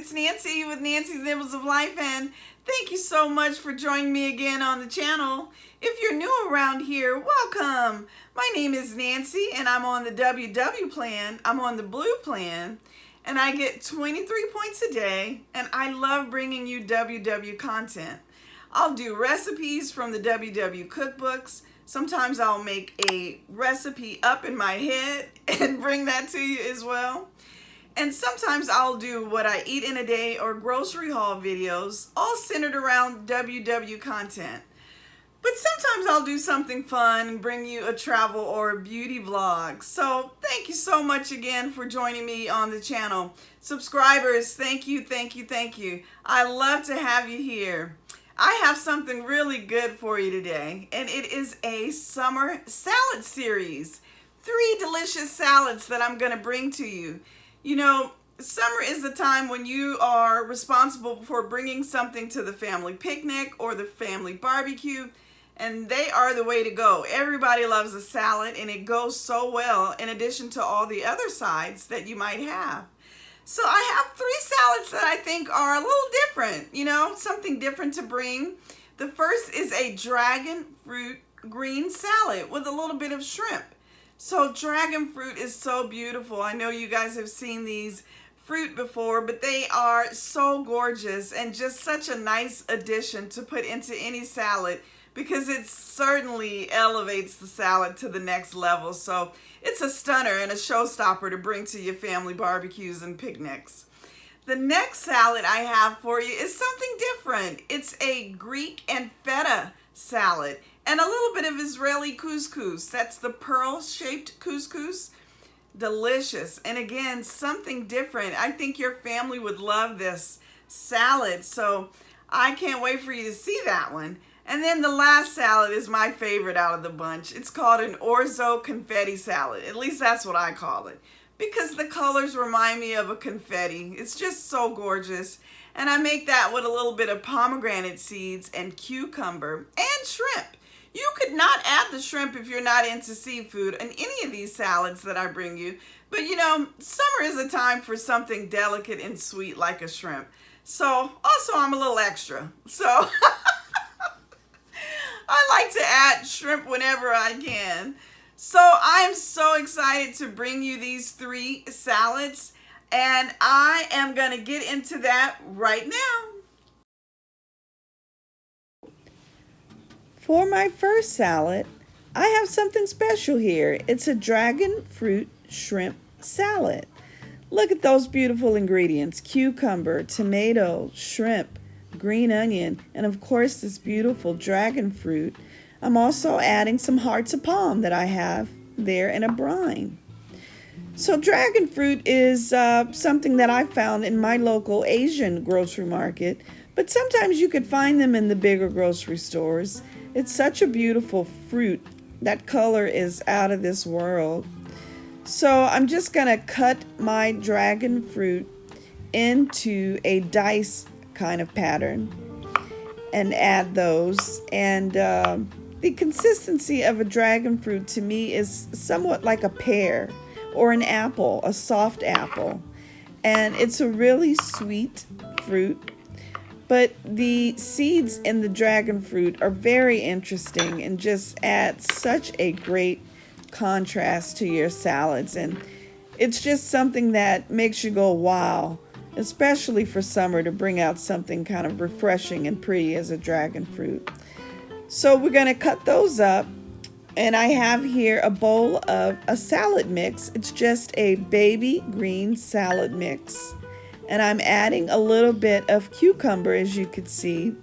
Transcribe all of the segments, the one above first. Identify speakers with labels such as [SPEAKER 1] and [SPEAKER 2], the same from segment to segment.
[SPEAKER 1] It's Nancy with Nancy's Nibbles of Life, and thank you so much for joining me again on the channel. If you're new around here, welcome. My name is Nancy, and I'm on the WW plan. I'm on the blue plan, and I get 23 points a day, and I love bringing you WW content. I'll do recipes from the WW cookbooks. Sometimes I'll make a recipe up in my head and bring that to you as well. And sometimes I'll do what I eat in a day or grocery haul videos, all centered around WW content. But sometimes I'll do something fun and bring you a travel or a beauty vlog. So thank you so much again for joining me on the channel. Subscribers, thank you, thank you, thank you. I love to have you here. I have something really good for you today, and it is a summer salad series. 3 delicious salads that I'm going to bring to you. You know, summer is the time when you are responsible for bringing something to the family picnic or the family barbecue, and they are the way to go. Everybody loves a salad, and it goes so well in addition to all the other sides that you might have. So I have 3 salads that I think are a little different, you know, something different to bring. The first is a dragon fruit green salad with a little bit of shrimp. So dragon fruit is so beautiful. I know you guys have seen these fruit before, but they are so gorgeous and just such a nice addition to put into any salad because it certainly elevates the salad to the next level. So it's a stunner and a showstopper to bring to your family barbecues and picnics. The next salad I have for you is something different. It's a Greek and Feta salad. And a little bit of Israeli couscous. That's the pearl-shaped couscous. Delicious. And again, something different. I think your family would love this salad. So I can't wait for you to see that one. And then the last salad is my favorite out of the bunch. It's called an Orzo confetti salad. At least that's what I call it. Because the colors remind me of a confetti. It's just so gorgeous. And I make that with a little bit of pomegranate seeds and cucumber and shrimp. You could not add the shrimp if you're not into seafood in any of these salads that I bring you. But you know, summer is a time for something delicate and sweet like a shrimp. So also I'm a little extra. So I like to add shrimp whenever I can. So I'm so excited to bring you these 3 salads. And I am going to get into that right now. For my first salad, I have something special here. It's a dragon fruit shrimp salad. Look at those beautiful ingredients: cucumber, tomato, shrimp, green onion, and of course this beautiful dragon fruit. I'm also adding some hearts of palm that I have there in a brine. So dragon fruit is something that I found in my local Asian grocery market, but sometimes you could find them in the bigger grocery stores. It's such a beautiful fruit. That color is out of this world. So I'm just going to cut my dragon fruit into a dice kind of pattern and add those. And the consistency of a dragon fruit to me is somewhat like a pear or an apple, a soft apple. And it's a really sweet fruit. But the seeds in the dragon fruit are very interesting and just add such a great contrast to your salads. And it's just something that makes you go, wow, especially for summer, to bring out something kind of refreshing and pretty as a dragon fruit. So we're going to cut those up. And I have here a bowl of a salad mix. It's just a baby green salad mix. And I'm adding a little bit of cucumber, as you could see.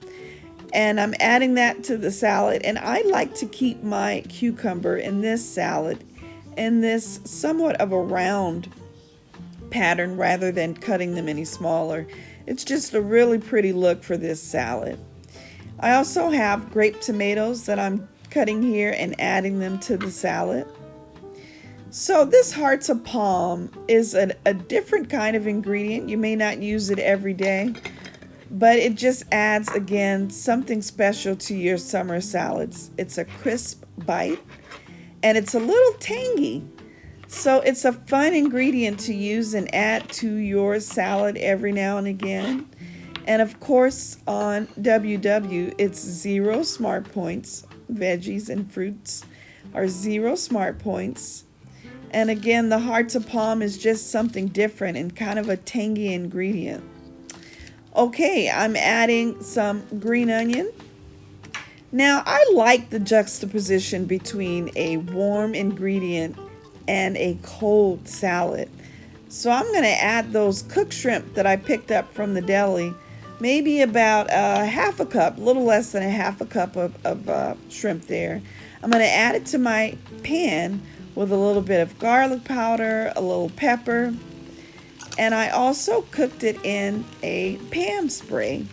[SPEAKER 1] And I'm adding that to the salad. And I like to keep my cucumber in this salad in this somewhat of a round pattern rather than cutting them any smaller. It's just a really pretty look for this salad. I also have grape tomatoes that I'm cutting here and adding them to the salad. So this hearts of palm is a different kind of ingredient. You may not use it every day, but it just adds, again, something special to your summer salads. It's a crisp bite, and it's a little tangy. So it's a fun ingredient to use and add to your salad every now and again. And of course, on WW, it's 0 smart points. Veggies and fruits are 0 smart points. And again, the hearts of palm is just something different and kind of a tangy ingredient. Okay, I'm adding some green onion. Now, I like the juxtaposition between a warm ingredient and a cold salad. So I'm going to add those cooked shrimp that I picked up from the deli, maybe about half a cup, a little less than a half a cup of shrimp there. I'm going to add it to my pan with a little bit of garlic powder, a little pepper, and I also cooked it in a Pam spray.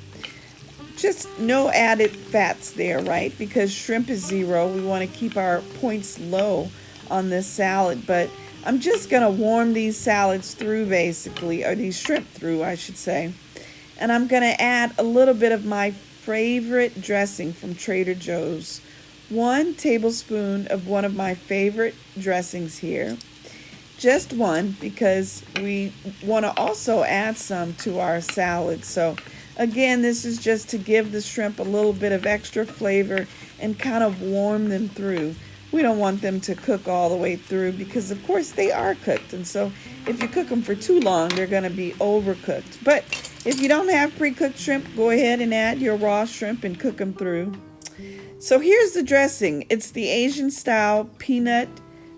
[SPEAKER 1] Just no added fats there, right? Because shrimp is 0. We want to keep our points low on this salad, but I'm just going to warm these salads through basically, or these shrimp through, I should say. And I'm going to add a little bit of my favorite dressing from Trader Joe's. 1 tablespoon of one of my favorite dressings here. Just one, because we want to also add some to our salad. So again, this is just to give the shrimp a little bit of extra flavor and kind of warm them through. We don't want them to cook all the way through because of course they are cooked, and so if you cook them for too long, they're going to be overcooked. But if you don't have pre-cooked shrimp, go ahead and add your raw shrimp and cook them through. So here's the dressing. It's the Asian style peanut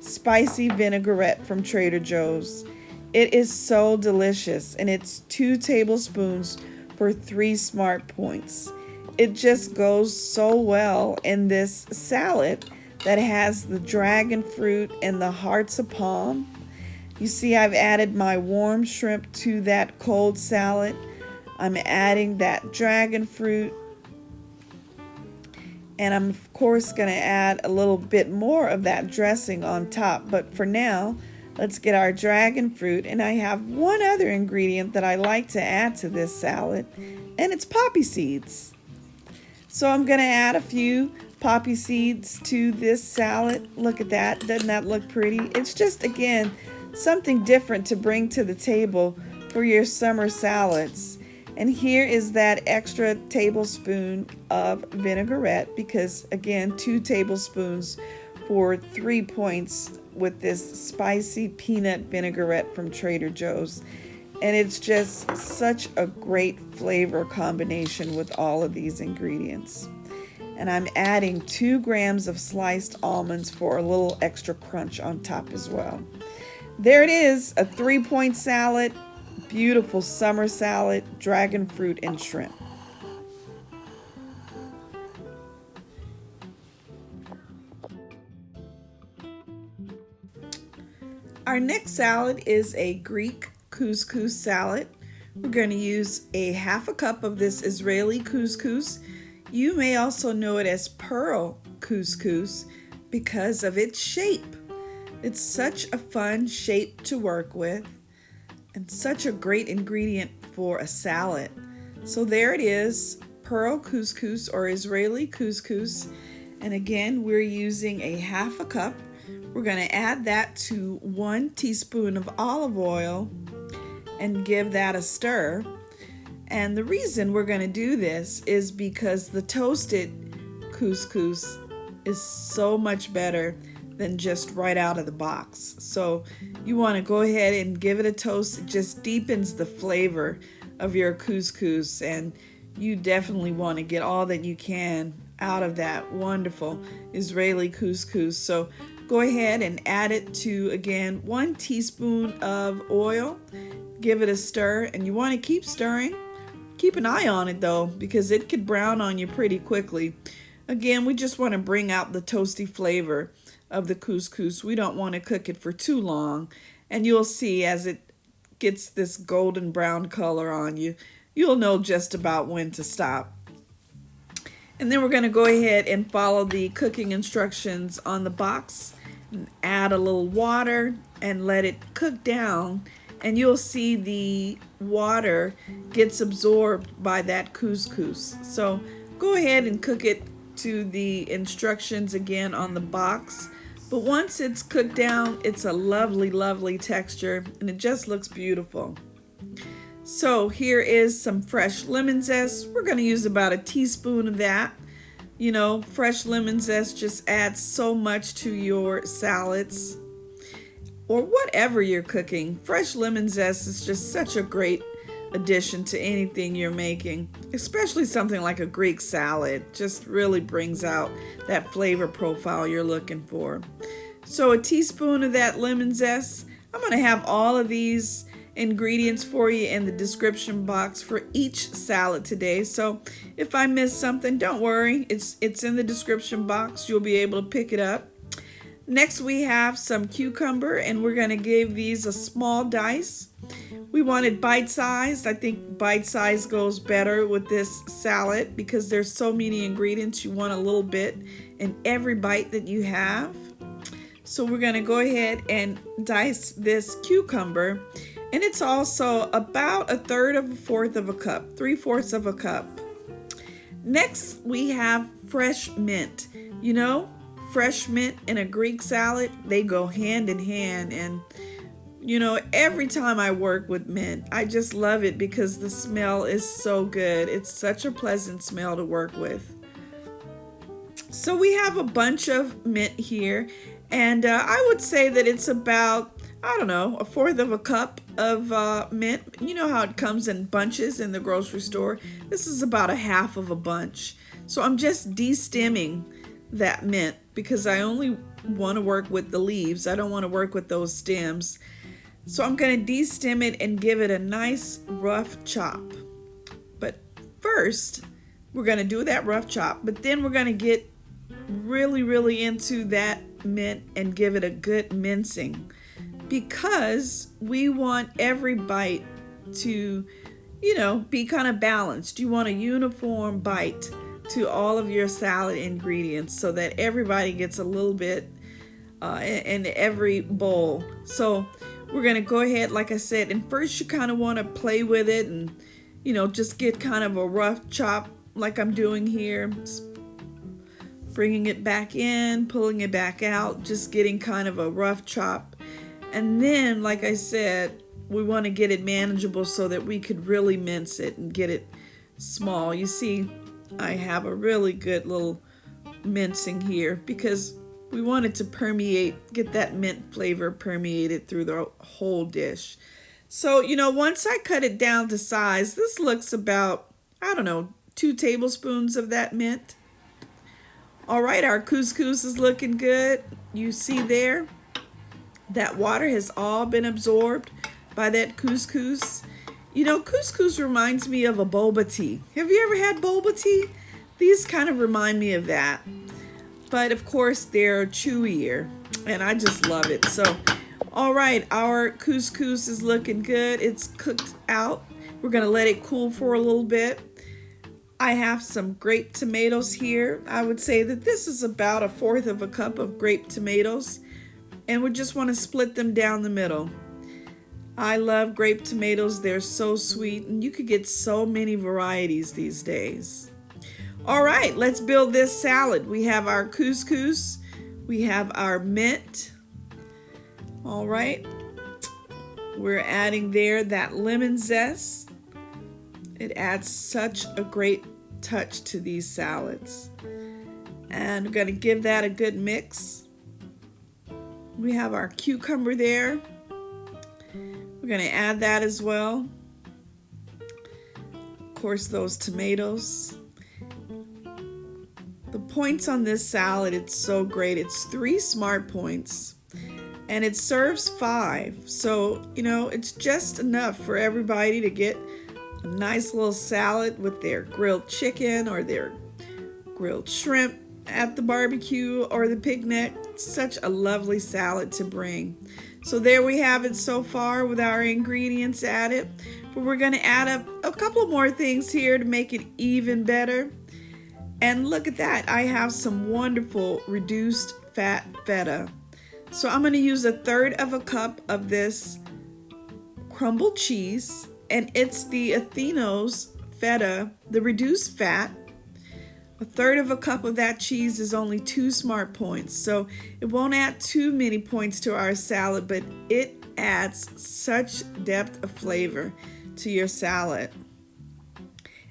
[SPEAKER 1] spicy vinaigrette from Trader Joe's. It is so delicious, and it's 2 tablespoons for 3 smart points. It just goes so well in this salad that has the dragon fruit and the hearts of palm. You see, I've added my warm shrimp to that cold salad. I'm adding that dragon fruit, and I'm of course going to add a little bit more of that dressing on top. But for now, let's get our dragon fruit. And I have one other ingredient that I like to add to this salad, and it's poppy seeds. So I'm going to add a few poppy seeds to this salad. Look at that. Doesn't that look pretty? It's just, again, something different to bring to the table for your summer salads. And here is that extra tablespoon of vinaigrette, because again, 2 tablespoons for 3 points with this spicy peanut vinaigrette from Trader Joe's. And it's just such a great flavor combination with all of these ingredients. And I'm adding 2 grams of sliced almonds for a little extra crunch on top as well. There it is, a 3-point salad. Beautiful summer salad, dragon fruit and shrimp. Our next salad is a Greek couscous salad. We're going to use a half a cup of this Israeli couscous. You may also know it as pearl couscous because of its shape. It's such a fun shape to work with, and such a great ingredient for a salad. So there it is, pearl couscous or Israeli couscous. And again, we're using a half a cup. We're going to add that to 1 teaspoon of olive oil and give that a stir. And the reason we're going to do this is because the toasted couscous is so much better than just right out of the box. So you want to go ahead and give it a toast. It just deepens the flavor of your couscous, and you definitely want to get all that you can out of that wonderful Israeli couscous. So go ahead and add it to, again, 1 teaspoon of oil. Give it a stir, and you want to keep stirring. Keep an eye on it though, because it could brown on you pretty quickly. Again, we just want to bring out the toasty flavor of the couscous. We don't want to cook it for too long, and you'll see as it gets this golden brown color on you, you'll know just about when to stop. And then we're going to go ahead and follow the cooking instructions on the box and add a little water and let it cook down, and you'll see the water gets absorbed by that couscous. So go ahead and cook it to the instructions again on the box But once it's cooked down, it's a lovely, lovely texture, and it just looks beautiful. So here is some fresh lemon zest. We're going to use about a teaspoon of that. You know, fresh lemon zest just adds so much to your salads or whatever you're cooking. Fresh lemon zest is just such a great addition to anything you're making, especially something like a Greek salad. Just really brings out that flavor profile you're looking for. So a teaspoon of that lemon zest. I'm going to have all of these ingredients for you in the description box for each salad today. So if I miss something, don't worry. It's in the description box. You'll be able to pick it up. Next we have some cucumber, and we're going to give these a small dice. We wanted bite-sized. I think bite-sized goes better with this salad because there's so many ingredients. You want a little bit in every bite that you have. So we're going to go ahead and dice this cucumber. And it's also about 1/3 of a 1/4 of a cup, 3/4 of a cup. Next, we have fresh mint. You know, fresh mint in a Greek salad, they go hand in hand. And, you know, every time I work with mint, I just love it because the smell is so good. It's such a pleasant smell to work with. So we have a bunch of mint here. And I would say that it's about, I don't know, 1/4 of a cup of mint. You know how it comes in bunches in the grocery store? This is about 1/2 of a bunch. So I'm just de-stemming that mint because I only want to work with the leaves. I don't want to work with those stems. So I'm going to de-stem it and give it a nice rough chop. But first, we're going to do that rough chop. But then we're going to get really, really into that mint and give it a good mincing, because we want every bite to, you know, be kind of balanced. You want a uniform bite to all of your salad ingredients so that everybody gets a little bit in every bowl. So we're going to go ahead, like I said, and first you kind of want to play with it and, you know, just get kind of a rough chop like I'm doing here. Bringing it back in, pulling it back out, just getting kind of a rough chop. And then, like I said, we want to get it manageable so that we could really mince it and get it small. You see, I have a really good little mincing here because we want it to permeate, get that mint flavor permeated through the whole dish. So, you know, once I cut it down to size, this looks about, I don't know, 2 tablespoons of that mint. All right, our couscous is looking good. You see there, that water has all been absorbed by that couscous. You know, couscous reminds me of a boba tea. Have you ever had boba tea? These kind of remind me of that. But of course, they're chewier, and I just love it. So, all right, our couscous is looking good. It's cooked out. We're gonna let it cool for a little bit. I have some grape tomatoes here. I would say that this is about 1/4 of a cup of grape tomatoes, and we just want to split them down the middle. I love grape tomatoes. They're so sweet, and you could get so many varieties these days. All right, let's build this salad. We have our couscous, we have our mint. All right, we're adding there that lemon zest. It adds such a great touch to these salads. And we're going to give that a good mix. We have our cucumber there. We're going to add that as well. Of course, those tomatoes. The points on this salad, it's so great. It's 3 smart points. And it serves 5. So, you know, it's just enough for everybody to get a nice little salad with their grilled chicken or their grilled shrimp at the barbecue or the picnic. It's such a lovely salad to bring. So there we have it so far with our ingredients added. But we're going to add a couple more things here to make it even better. And look at that. I have some wonderful reduced fat feta. So I'm going to use 1/3 of a cup of this crumbled cheese. And it's the Athenos Feta, the reduced fat. 1/3 of a cup of that cheese is only 2 smart points, so it won't add too many points to our salad, but it adds such depth of flavor to your salad.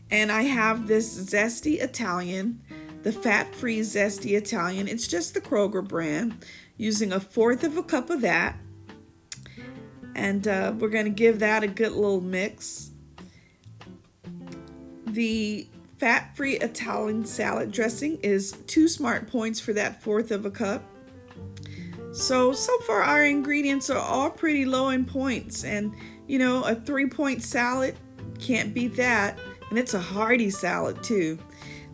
[SPEAKER 1] And I have this zesty Italian, the fat-free zesty Italian. It's just the Kroger brand, using 1/4 of a cup of that. And we're going to give that a good little mix. The fat-free Italian salad dressing is 2 smart points for that 1/4 of a cup. So far our ingredients are all pretty low in points. And, you know, a 3-point salad, can't beat that. And it's a hearty salad too.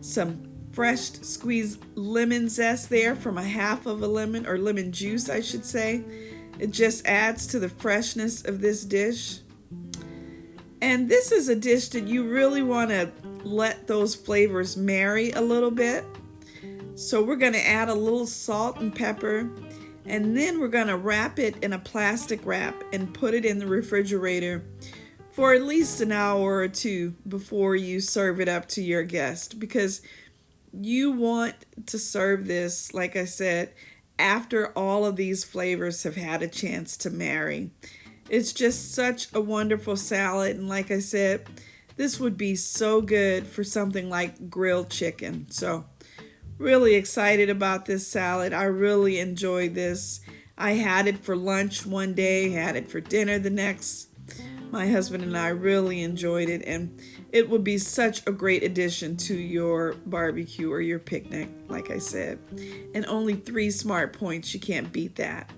[SPEAKER 1] Some fresh squeezed lemon zest there from 1/2 of a lemon, or lemon juice I should say. It just adds to the freshness of this dish. And this is a dish that you really want to let those flavors marry a little bit. So we're going to add a little salt and pepper, and then we're going to wrap it in a plastic wrap and put it in the refrigerator for at least an hour or two before you serve it up to your guest, because you want to serve this, like I said, after all of these flavors have had a chance to marry. It's just such a wonderful salad, and like I said, this would be so good for something like grilled chicken. So really excited about this salad. I really enjoyed this. I had it for lunch one day, had it for dinner the next. My husband and I really enjoyed it, and it would be such a great addition to your barbecue or your picnic, like I said. And only 3 smart points, you can't beat that.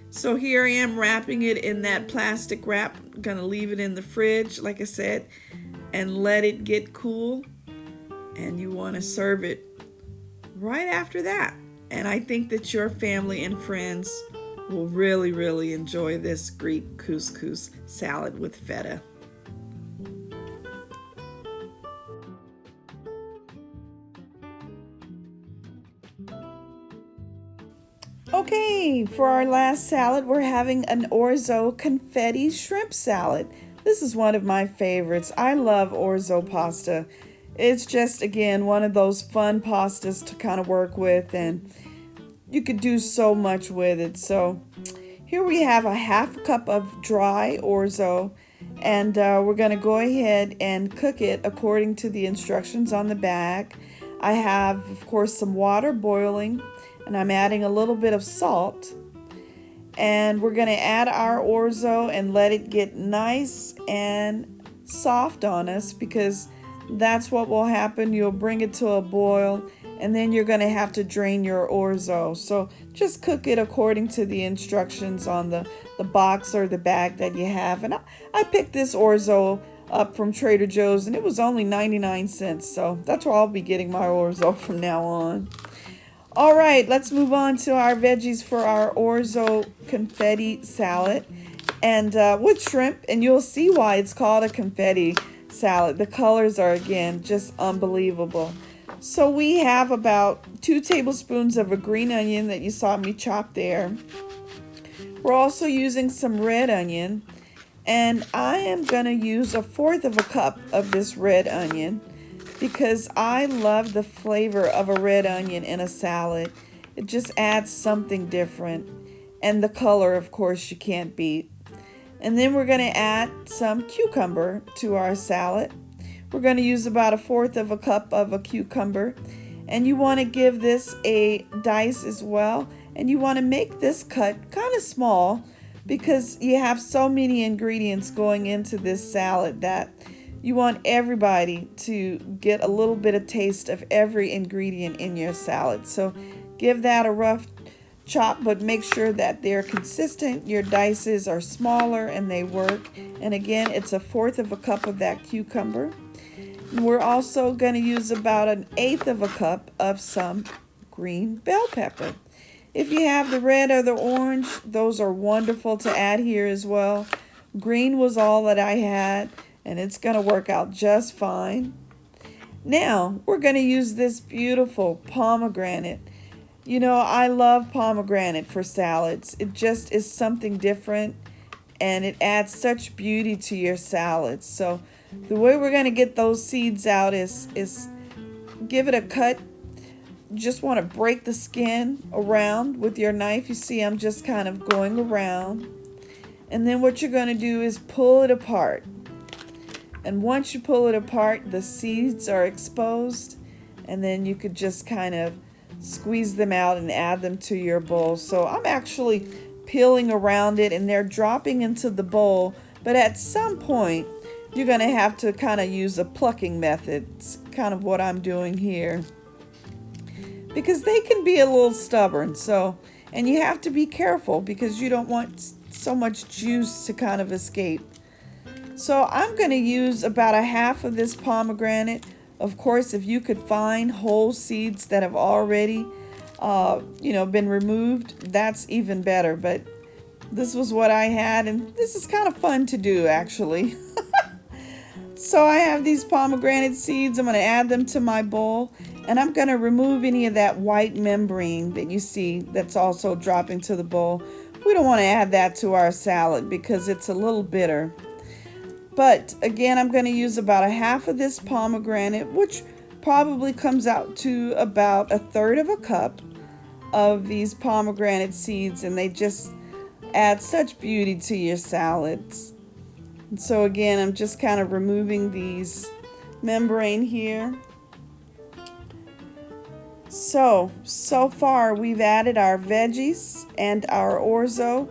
[SPEAKER 1] So here I am wrapping it in that plastic wrap. I'm gonna leave it in the fridge, like I said, and let it get cool. And you wanna serve it right after that. And I think that your family and friends will really, really enjoy this Greek couscous salad with feta. Okay, for our last salad, we're having an Orzo confetti shrimp salad. This is one of my favorites. I love Orzo pasta. It's just, again, one of those fun pastas to kind of work with, and you could do so much with it. So here we have 1/2 cup of dry Orzo, and we're going to go ahead and cook it according to the instructions on the bag. I have, of course, some water boiling, and I'm adding a little bit of salt. And we're going to add our Orzo and let it get nice and soft on us, because that's what will happen. You'll bring it to a boil, and then you're going to have to drain your Orzo. So just cook it according to the instructions on the box or the bag that you have. And I picked this Orzo up from Trader Joe's, and it was only 99 cents. So that's where I'll be getting my Orzo from now on. All right, let's move on to our veggies for our Orzo confetti salad, and with shrimp. And you'll see why it's called a confetti salad. The colors are, again, just unbelievable. So we have about 2 tablespoons of a green onion that you saw me chop there. We're also using some red onion, and I am going to use 1/4 of a cup of this red onion, because I love the flavor of a red onion in a salad. It just adds something different. And the color, of course, you can't beat. And then we're going to add some cucumber to our salad. We're going to use about 1/4 of a cup of a cucumber. And you want to give this a dice as well. And you want to make this cut kind of small, because you have so many ingredients going into this salad that you want everybody to get a little bit of taste of every ingredient in your salad. So give that a rough chop, but make sure that they're consistent. Your dices are smaller and they work. And again, it's 1/4 of a cup of that cucumber. And we're also going to use about 1/8 of a cup of some green bell pepper. If you have the red or the orange, those are wonderful to add here as well. Green was all that I had, and it's going to work out just fine. Now, we're going to use this beautiful pomegranate. You know, I love pomegranate for salads. It just is something different, and it adds such beauty to your salads. So the way we're going to get those seeds out is give it a cut. Just want to break the skin around with your knife. You see, I'm just kind of going around. And then what you're going to do is pull it apart. And once you pull it apart, the seeds are exposed. And then you could just kind of squeeze them out and add them to your bowl. So I'm actually peeling around it and they're dropping into the bowl. But at some point, you're going to have to kind of use a plucking method. It's kind of what I'm doing here. Because they can be a little stubborn. And you have to be careful because you don't want so much juice to kind of escape. So I'm going to use about a half of this pomegranate. Of course, if you could find whole seeds that have already been removed, that's even better. But this was what I had, and this is kind of fun to do, actually. So I have these pomegranate seeds. I'm going to add them to my bowl, and I'm going to remove any of that white membrane that you see that's also dropping to the bowl. We don't want to add that to our salad because it's a little bitter. But again, I'm going to use about a half of this pomegranate, which probably comes out to about a third of a cup of these pomegranate seeds, and they just add such beauty to your salads. And so again, I'm just kind of removing these membrane here. So far we've added our veggies and our orzo.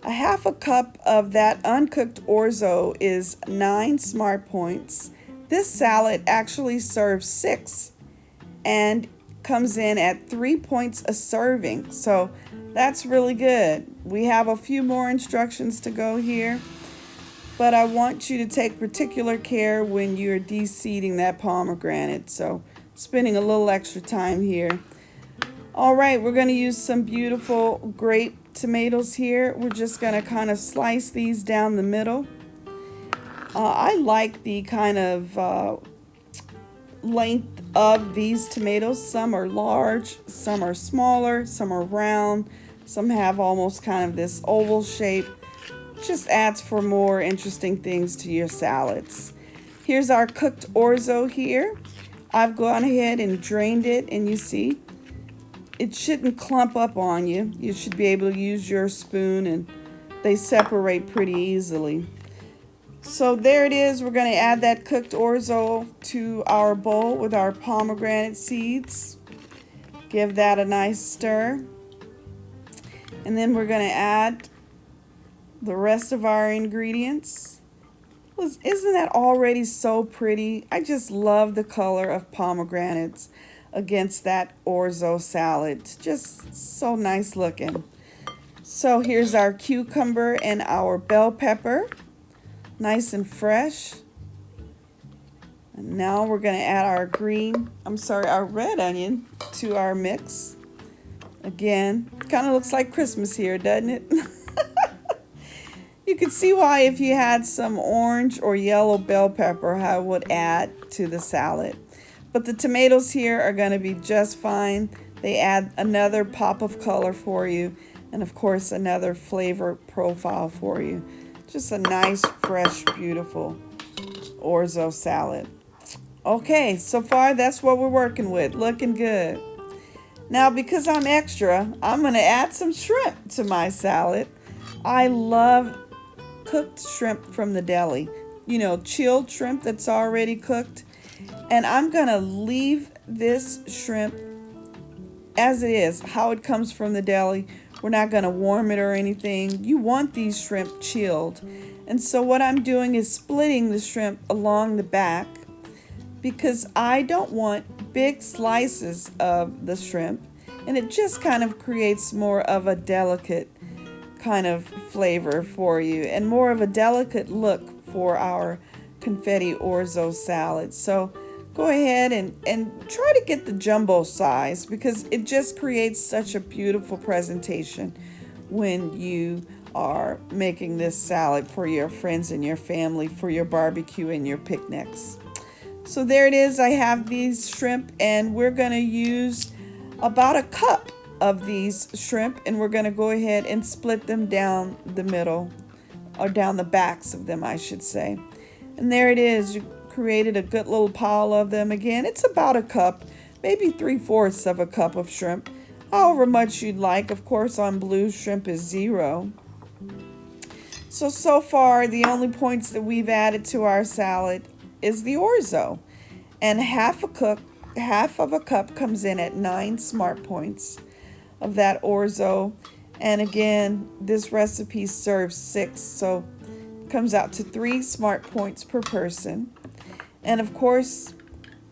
[SPEAKER 1] A half a cup of that uncooked orzo is 9 smart points. This salad actually serves 6 and comes in at 3 points a serving. So that's really good. We have a few more instructions to go here, but I want you to take particular care when you're de-seeding that pomegranate. So spending a little extra time here. All right, we're going to use some beautiful grape tomatoes here. We're just going to kind of slice these down the middle. I like the kind of length of these tomatoes. Some are large, some are smaller, some are round, some have almost kind of this oval shape. Just adds for more interesting things to your salads. Here's our cooked orzo here. I've gone ahead and drained it, and you see it shouldn't clump up on you. You should be able to use your spoon, and they separate pretty easily. So there it is. We're going to add that cooked orzo to our bowl with our pomegranate seeds. Give that a nice stir. And then we're going to add the rest of our ingredients. Isn't that already so pretty? I just love the color of pomegranates against that orzo salad. Just so nice looking. So here's our cucumber and our bell pepper. Nice and fresh. And now we're going to add our red onion to our mix. Again, kind of looks like Christmas here, doesn't it? You can see why if you had some orange or yellow bell pepper, how it would add to the salad. But the tomatoes here are going to be just fine. They add another pop of color for you, and of course another flavor profile for you. Just a nice, fresh, beautiful orzo salad. Okay, so far that's what we're working with. Looking good. Now, because I'm extra, I'm going to add some shrimp to my salad. I love cooked shrimp from the deli. You know, chilled shrimp that's already cooked. And I'm going to leave this shrimp as it is, how it comes from the deli. We're not going to warm it or anything. You want these shrimp chilled. And so what I'm doing is splitting the shrimp along the back because I don't want big slices of the shrimp. And it just kind of creates more of a delicate kind of flavor for you and more of a delicate look for our confetti orzo salad. So go ahead and try to get the jumbo size because it just creates such a beautiful presentation when you are making this salad for your friends and your family, for your barbecue and your picnics. So there it is. I have these shrimp, and we're going to use about a cup of these shrimp, and we're going to go ahead and split them down the middle, or down the backs of them, I should say. And there it is. You created a good little pile of them. Again, it's about a cup. maybe 3/4 of a cup of shrimp, however much you'd like. Of course, on blue, shrimp is 0. So far, the only points that we've added to our salad is the orzo. And half of a cup comes in at 9 smart points of that orzo. And again, this recipe serves 6, so it comes out to 3 smart points per person. And of course,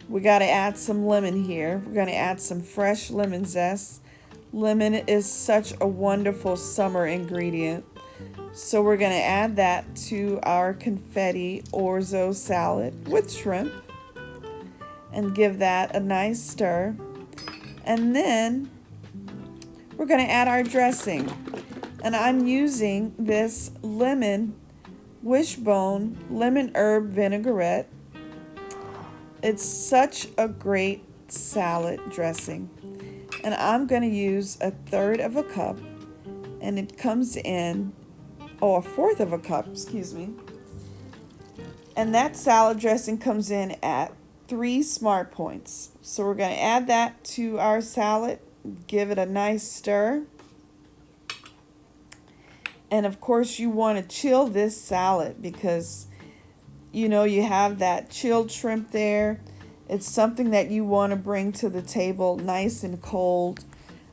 [SPEAKER 1] we got to add some lemon here. We're going to add some fresh lemon zest. Lemon is such a wonderful summer ingredient. So we're going to add that to our confetti orzo salad with shrimp and give that a nice stir. And then we're going to add our dressing. And I'm using this lemon wishbone lemon herb vinaigrette. It's such a great salad dressing. And I'm going to use 1/3 of a cup, and it comes in, 1/4 of a cup, excuse me. And that salad dressing comes in at 3 smart points. So we're going to add that to our salad, give it a nice stir. And of course, you want to chill this salad because you know you have that chilled shrimp there. It's something that you want to bring to the table nice and cold.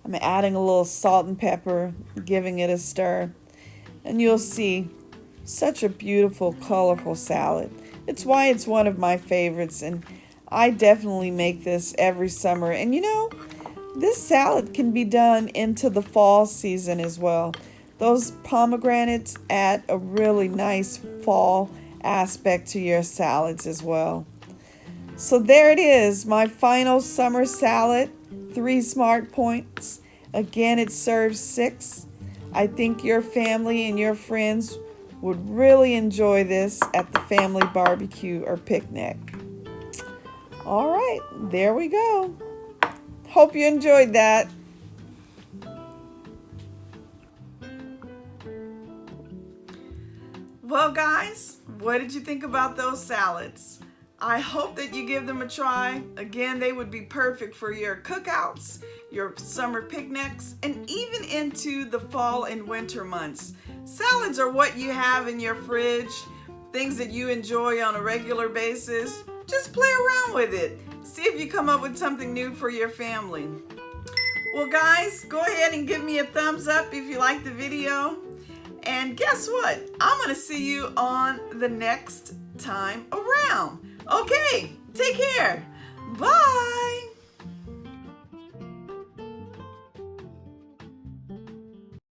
[SPEAKER 1] I'm adding a little salt and pepper, giving it a stir. And you'll see such a beautiful, colorful salad. It's why it's one of my favorites, and I definitely make this every summer. And you know, this salad can be done into the fall season as well. Those pomegranates add a really nice fall aspect to your salads as well. So there it is, my final summer salad, 3 smart points. Again, it serves 6. I think your family and your friends would really enjoy this at the family barbecue or picnic. All right, there we go. Hope you enjoyed that. Well, guys, what did you think about those salads? I hope that you give them a try. Again, they would be perfect for your cookouts, your summer picnics, and even into the fall and winter months. Salads are what you have in your fridge, things that you enjoy on a regular basis. Just play around with it. See if you come up with something new for your family. Well, guys, go ahead and give me a thumbs up if you like the video. And guess what? I'm going to see you on the next time around. Okay, take care. Bye.